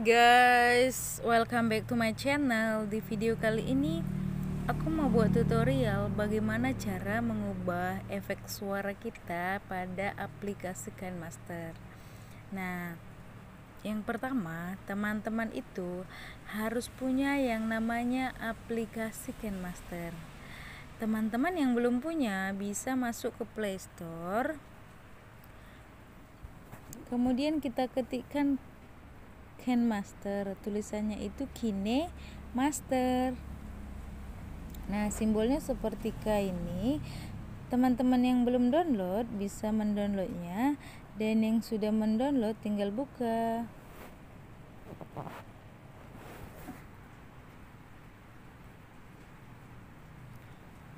guys, welcome back to my channel. Di video kali ini aku mau buat tutorial bagaimana cara mengubah efek suara kita pada aplikasi KineMaster. Nah, yang pertama, teman-teman itu harus punya yang namanya aplikasi KineMaster. Teman-teman yang belum punya bisa masuk ke Play Store. Kemudian kita ketikkan KineMaster, tulisannya itu KineMaster. Nah, simbolnya seperti K ini. Teman-teman yang belum download bisa mendownloadnya, dan yang sudah mendownload tinggal buka.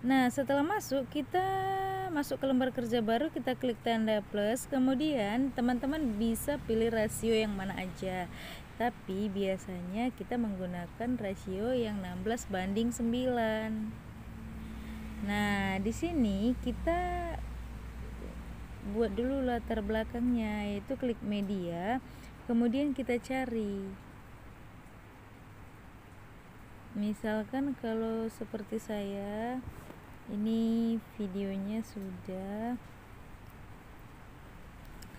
Nah, setelah masuk, kita masuk ke lembar kerja baru, kita klik tanda plus, kemudian teman-teman bisa pilih rasio yang mana aja. Tapi biasanya kita menggunakan rasio yang 16:9. Nah, di sini kita buat dulu latar belakangnya, yaitu klik media, kemudian kita cari. Misalkan kalau seperti saya, ini videonya sudah,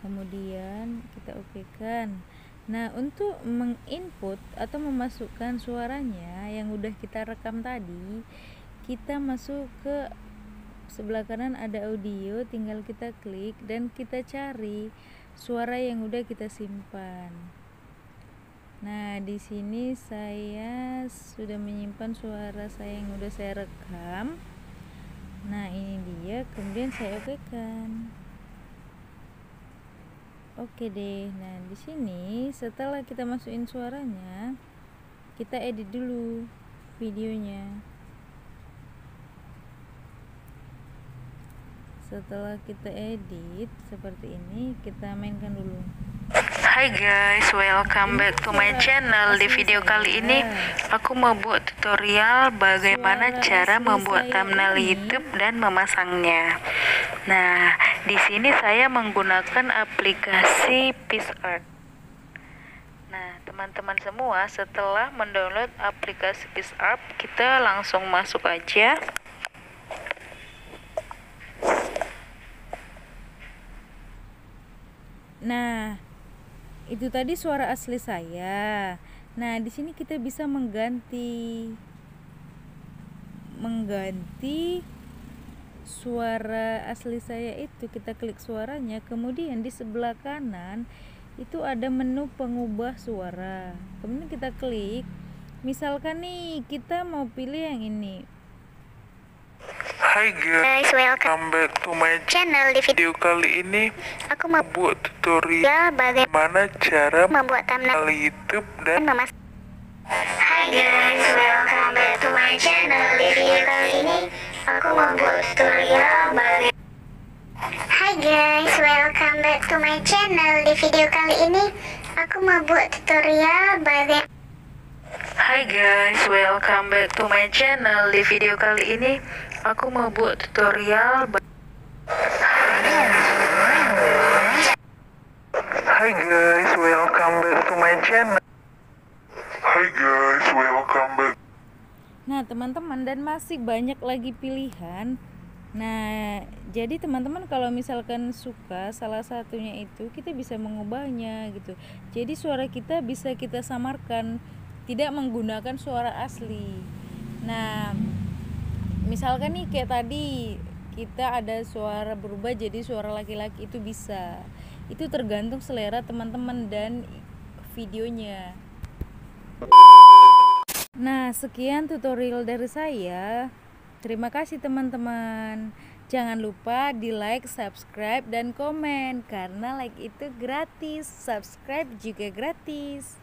kemudian kita okekan. Nah, untuk menginput atau memasukkan suaranya yang udah kita rekam tadi, kita masuk ke sebelah kanan, ada audio, tinggal kita klik dan kita cari suara yang udah kita simpan. Nah, di sini saya sudah menyimpan suara saya yang udah saya rekam. Nah, ini dia, kemudian saya okekan. Oke deh. Nah, di sini setelah kita masukin suaranya, kita edit dulu videonya. Setelah kita edit seperti ini, kita mainkan dulu. Hai guys, welcome back to my channel. Di video kali ini aku mau buat tutorial bagaimana cara membuat thumbnail YouTube dan memasangnya. Nah, di sini saya menggunakan aplikasi PixArt. Nah, teman-teman semua, setelah mendownload aplikasi PixArt, kita langsung masuk aja. Nah, itu tadi suara asli saya. Nah, di sini kita bisa mengganti suara asli saya itu. Kita klik suaranya, kemudian di sebelah kanan itu ada menu pengubah suara. Kemudian kita klik. Misalkan nih kita mau pilih yang ini. Hai guys, welcome back to my channel. Di video kali ini aku mau buat tutorial bagaimana cara membuat thumbnail YouTube dan memasang. Hai guys, welcome back to my channel. Di video kali ini aku mau buat tutorial bagaimana. Hai guys, welcome back to my channel. Di video kali ini aku mau buat tutorial bagaimana. Hai guys, welcome back to my channel. Di video kali ini aku mau buat tutorial. Hai guys, welcome back to my channel. Hai guys, welcome back. Nah, teman-teman, dan masih banyak lagi pilihan. Nah, jadi teman-teman kalau misalkan suka salah satunya itu, kita bisa mengubahnya gitu. Jadi suara kita bisa kita samarkan, tidak menggunakan suara asli. Nah, misalkan nih kayak tadi kita ada suara berubah jadi suara laki-laki, itu bisa. Itu tergantung selera teman-teman dan videonya. Nah, sekian tutorial dari saya. Terima kasih teman-teman. Jangan lupa di like, subscribe, dan komen, karena like itu gratis, subscribe juga gratis.